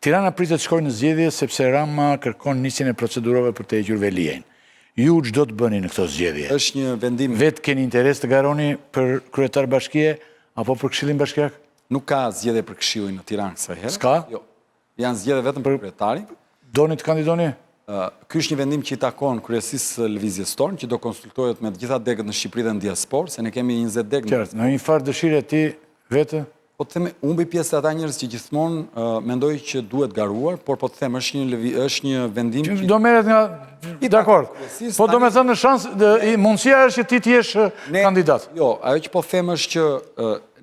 Tirana pritet shkojnë në zgjedhje sepse Rama kërkon nisjen e procedurave për të hequr Veliajin. Ju çdo të bëni në këto zgjedhje? Është një vendim. Vetë keni interes të garoni për kryetar bashkie apo për këshillin bashkiak? Nuk ka zgjedhje për këshillin në Tiranë kësaj herë. S'ka? Jo. Janë zgjedhje vetëm për kryetarin. Doni të kandidoni? Ky është një vendim që i takon kryesisë së lëvizjes tonë, që do konsultohet me të gjitha degët në Shqipëri dhe në diasporë, se ne kemi 20 degë. Qartë, në një farë dëshire ti vetë? Po të theme, unë bëj pjesë të ata njerëz që gjithmonë mendoj që duhet garuar, por po të them, është një vendim që... Do merret nga... Dakord. Po do me thënë në shansë, mundësia është që ti t'jesh kandidat. Jo, ajo që po them është që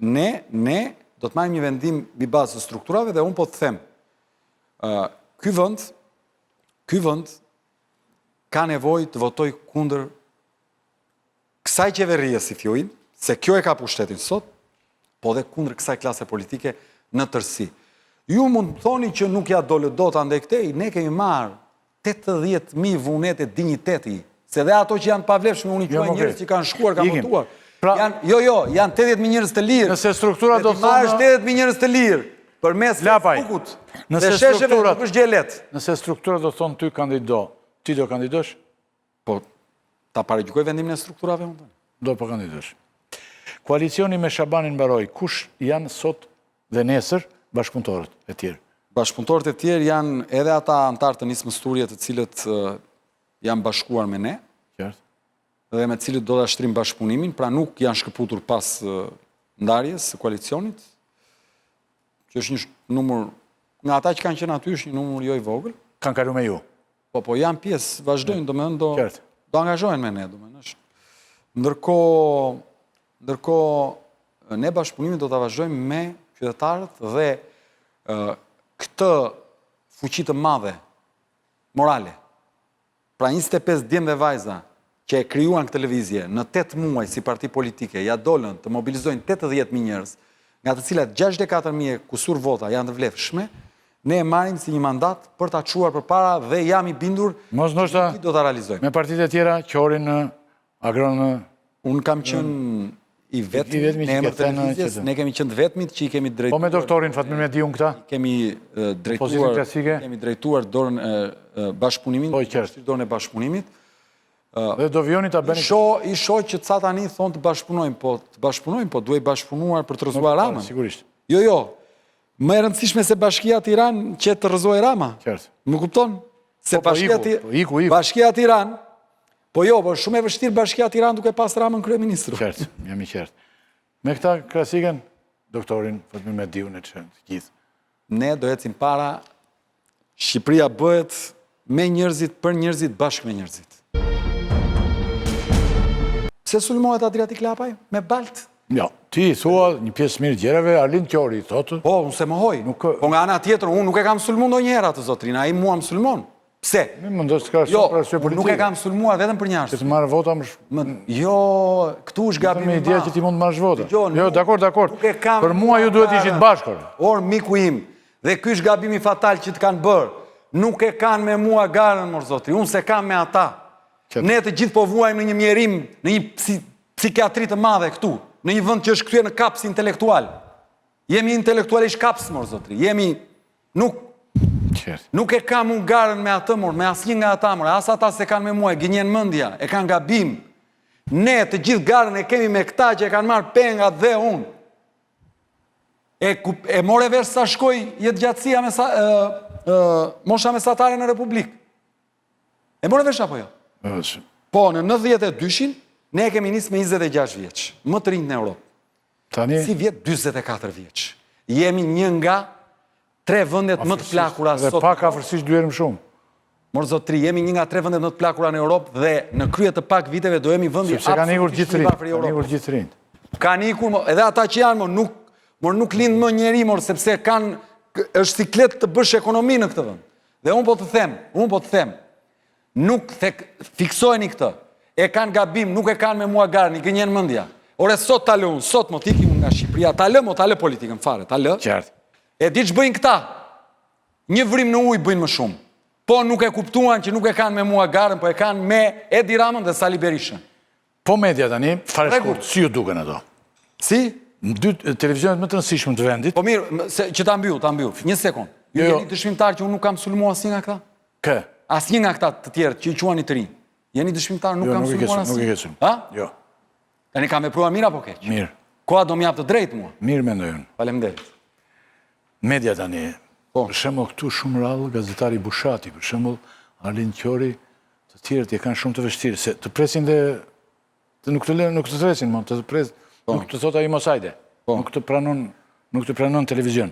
ne do të marrim një vendim mbi bazë të strukturave dhe unë po të them, ky vend ka nevojë të votoj kundër kësaj qeverie si fillin, se kjo e ka pushtetin sot, po dhe kundër kësaj klase politike në tërësi. Ju mund të thoni që nuk ja dole dot andaj këtej, ne kemi marrë 80.000 vullnete digniteti, se dhe ato që janë pavlefshme, unë i quaj njerëz që kanë shkuar, kanë votuar. Janë 80.000 njerëz të lirë. Nëse struktura do të thonë 80.000 njerëz të lirë përmes Facebookut dhe shesheve nuk është gjë lehtë. Nëse struktura do thonë ty kandido, ti do kandidosh? Po ta paragjykoj vendimin e strukturave unë. Do po kandidosh. Koalicioni me Shabanin mbaroi, kush janë sot dhe nesër bashkëpunëtorët e tjerë? Bashkëpunëtorët e tjerë janë edhe ata antarë të nismë sturje të cilët janë bashkuar me ne, dhe me cilët do të ashtrim bashkëpunimin, pra nuk janë shkëputur pas ndarjes së koalicionit, që është një numër, nga ata që kanë qenë aty është një numër jo i vogël. Kanë kalu me ju? Po janë pjesë, vazhdojnë, do angazhohen me ne, ndërkohë ne bashkëpunimin do të vazhdojmë me qytetarët dhe këtë fuqi të madhe morale. Pra 25 djemë dhe vajza që e krijuan këtë lëvizje në 8 muaj si parti politike, ja dolën të mobilizojnë 80.000 njerëz, nga të cilat 64.000 kusur vota janë të vlefshme, ne e marrim si një mandat për ta çuar përpara dhe jam i bindur që do ta realizojmë. Me partitë e tjera qorin në agronë. Unë kam qenë i vetmi në emër të televizjes, ne kemi qenë të vetmit që i kemi drejtuar. Po me doktorin Fatmir Mediun këta? Kemi drejtuar dorën e bashkëpunimit, dorën e bashkëpunimit. Dhe do vjoni ta bëni. I shoh që ca tani thonë të bashkëpunojmë, po duhet bashkëpunuar për të rrëzuar Ramën. Sigurisht. Jo. Më e rëndësishme se Bashkia Tiranë që të rrëzojë Rama. Më kupton? Se Bashkia Tiranë, po shumë e vështirë Bashkia Tiranë duke pas Ramën kryeministru. Qartë, jam i qartë. Me këta klasiken, doktorin Fatmir Mediun e gjithë. Ne do ecim para, Shqipëria bëhet me njerëzit, për njerëzit, bashkë me njerëzit. Pse sulmohet Adriatik Lapaj? Me baltë? Jo, ti thua një pjesë mirë gjerave, Arlind Qori thotë. Po, unë se mohoj. Po nga ana tjetër, unë nuk e kam sulmuar ndonjëherë atë zotrin, ai mua më sulmon. Pse? Jo, nuk e kam sulmuar vetëm për një arsye. Të marrë vota më... Jo, këtu është gabim i madh. Me ideja që ti mund të marrësh vota. Jo, dakord. Nuk e kam... Për mua ju duhet ishit bashkër. Or, miku im, dhe ky është gabimi fatal që të kanë bërë. Nuk e kanë me mua garën, mor zotri, unë se kam me ata. Ne të gjithë po vuajmë në një mjerim, në një psikiatri të madhe këtu, në një vend që është kthyer në kaps intelektual. Jemi intelektualisht kaps, mor zotri. Nuk e kam unë garën me atë, mor, me asnjë nga ata, mor, as ata se kanë me mua, e gënjen mendja, e kanë gabim. Ne të gjithë garën e kemi me këta që e kanë marrë pengat dhe unë. E more vesh sa shkoj jetëgjatësia mosha mesatare në Republikë. E more vesh apo jo? Po, në 92-shin, ne kemi nisë me 26 vjeç, më të rinjë në Europë. Si vjetë 24 vjeç. Jemi një nga 3 vendet më të plakura sot. Dhe pak afërsisht duherim shumë. Mor zotri, jemi një nga 3 vendet më të plakura në Europë dhe në krye të pak viteve do jemi vendi absolutisht i varfër i Europës. Kanë ikur, edhe ata që janë, nuk lind më njeri, sepse është siklet të bësh ekonomi në këtë vend. Dhe unë po të them, nuk fiksojni këtë, e kanë gabim, nuk e kanë me mua garën, i gënjen mendja. Ore, sot ta lë unë, sot më tiki unë nga Shqipëria, ta lë politikën fare, ta lë. E di që bëjnë këta, një vrim në ujë bëjnë më shumë. Po nuk e kuptuan që nuk e kanë me mua garën, po e kanë me Edi Ramën dhe Sali Berishën. Po media tani, fare shkurt, si ju duken ato? Si? Dy televizionet më të rëndësishme të vendit. Po mirë, që ta mbyll, një sekund. Ju jeni dëshmimtar që unë nuk kam sulmuar asnjë nga këta? Kë? Asnjë nga këta të tjerë që i quani të rinj. Jeni dëshmimtar nuk kam sulmuar asnjë? Nuk e kesim. Ha? Jo. Tani kam vepruar mirë apo keq? Mirë. Koha do më jap të drejtë mua. Mirë mendoj unë. Faleminderit. Media tani. Po. Për shembull këtu shumë rrallë gazetari Bushati, për shembull Arlin Qori, të tjerët e kanë shumë të vështirë se të presin dhe nuk të tresin, më të pres, nuk të thot ai mos hajde. Nuk të pranon televizion.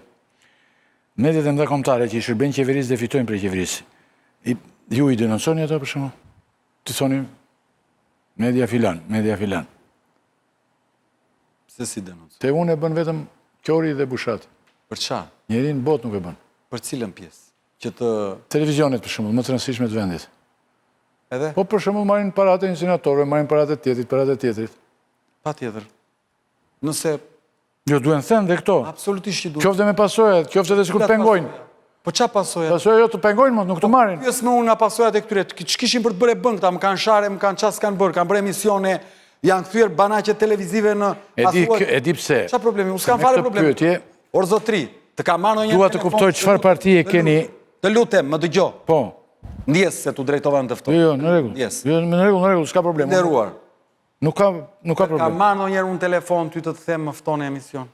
Mediat e mëdha kombëtare që i shërbejnë qeverisë dhe fitojnë prej qeverisë. Ju i denonconi ata për shembull? Të thoni media filan. Se si denoncoj? Te unë e bën vetëm Qori dhe Bushati. Për çfarë? Njeri në botë nuk e bën. Për cilën pjesë? Që të Televizionet për shembull, më të rëndësishme të vendit. edhe? Po për shembull marrin paratë e insenatorëve, marrin paratë e tjetrit. Patjetër. Nëse Jo, duhen thënë dhe këto. absolutisht që duhet. Qofte me pasojat, qofte edhe sikur të pengojnë. Po ç'a pasoja? Pasojat jo të pengojnë, nuk të marrin. Pjesë më unë nga pasojat e këtyre, ç'kishin për të bërë bën këta, më kanë share, më kanë ças kanë bërë, kanë bërë emisione, janë kthyer banaqe televizive në E di pse. Ç'a problemi? Unë s'kam fare probleme. Pyetje, Or zotri, të ka marrë një dua të kuptoj çfarë partie keni. Të lutem, më dëgjoj. Po. Ndjes se tu drejtova në të ftohtë. Jo, në rregull. Yes. Jo, në rregull, s'ka problem. Nderuar. Nuk ka Ka problem. marrë ndonjëherë unë telefon ty të them më fton në emision.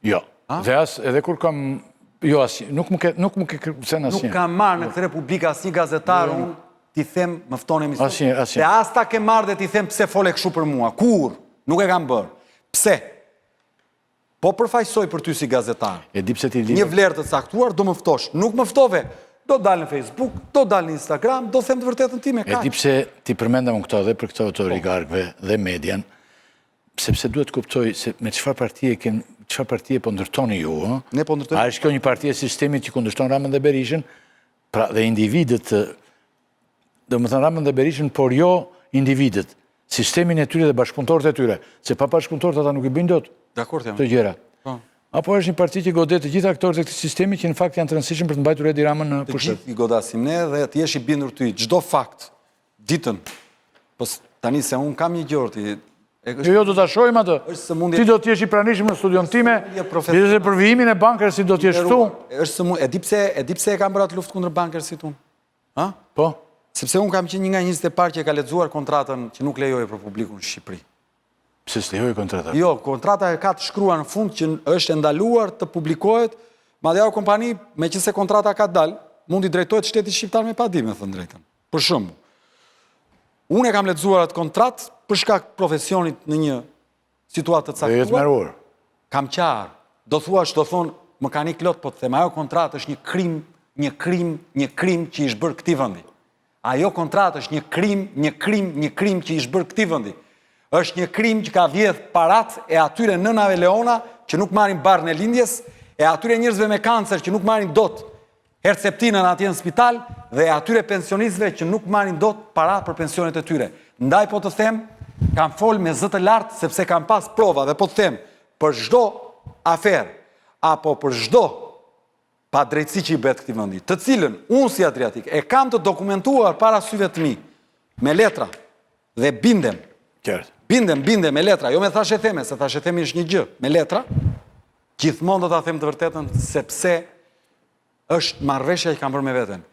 Jo. Dhe as edhe kur kam jo as nuk më ke sen asnjë. Nuk kam marrë në këtë Republikë asnjë gazetar unë ti them më fton në emision. Asnjë. Se as ta ke marrë dhe ti them pse fole kështu për mua. Kur? Nuk e kam bërë. Pse? Po përfaqësoj për ty si gazetar. E di pse ti Një vlerë të caktuar do më ftosh. Nuk më ftove. Do dalë në Facebook, do dalë në Instagram, do them të vërtetën time. E di pse ti përmenda unë këto dhe për këto të oligarkëve dhe median, sepse duhet kuptoj se me çfarë partie po ndërtoni ju, ëh? Ne po ndërtojmë. A është kjo një parti e sistemit që kundërshton Ramën dhe Berishën, pra dhe individët, domethënë Ramën dhe Berishën, por jo individët, sistemin e tyre dhe bashkëpunëtorët e tyre, se pa bashkëpunëtorët ata nuk i bëjnë dot Dakor jam. këto gjëra. Po. Apo është një parti që godet të gjithë aktorët e këtij sistemi që në fakt janë të rëndësishëm për të mbajtur Edi Ramën në Të pushtet. gjithë i godasim ne dhe të jesh i bindur ty. Çdo fakt, ditën, po tani se unë kam një gjorti, Jo, do ta shohim atë. është së mundje... Ti do të jesh i pranishëm në studion time, dhe për vijimin e bankerës si do të jesh këtu. Është së mundje, e di pse e kam bërë atë luftë kundër bankerësit unë? Ha? Po. Sepse unë kam qenë një nga njerëzit e parë që e ka lexuar kontratën që nuk lejoi për publikun në Shqipëri. Pse s'lejoi kontrata? Jo, kontrata e ka të shkruar në fund që është ndaluar të publikohet, madje ajo kompani, meqense kontrata ka dalë, mundi drejtohet shtetit shqiptar me padim, me thënë drejtën. Për shembull, unë e kam lexuar atë kontratë për shkak profesionit në një situatë të Dhe jetë caktuar. meruar. Kam qarë. Do thonë, më ka një klot, po të them, ajo kontratë është një krim që i shbër këtij vendi. Ajo kontratë është një krim që i shbër këtij vendi. Është një krim që ka vjedh parat e atyre nënave leona që nuk marrin barrën e lindjes, e atyre njerëzve me kancer që nuk marrin dot herceptinën atje në spital dhe atyre pensionistëve që nuk marrin dot para për pensionet e tyre. Ndaj po të them, kam fol me zë të lartë sepse kam pas prova dhe po të them, për çdo aferë apo për çdo pa drejtësi që i bëhet këtij vendi, të cilën unë si Adriatik e kam të dokumentuar para syve të mi me letra dhe bindem. Qartë. Bindem me letra, jo me thashe theme, se thashe theme është një gjë, me letra, gjithmonë do ta them të vërtetën sepse është marrëveshja që kam bërë me veten.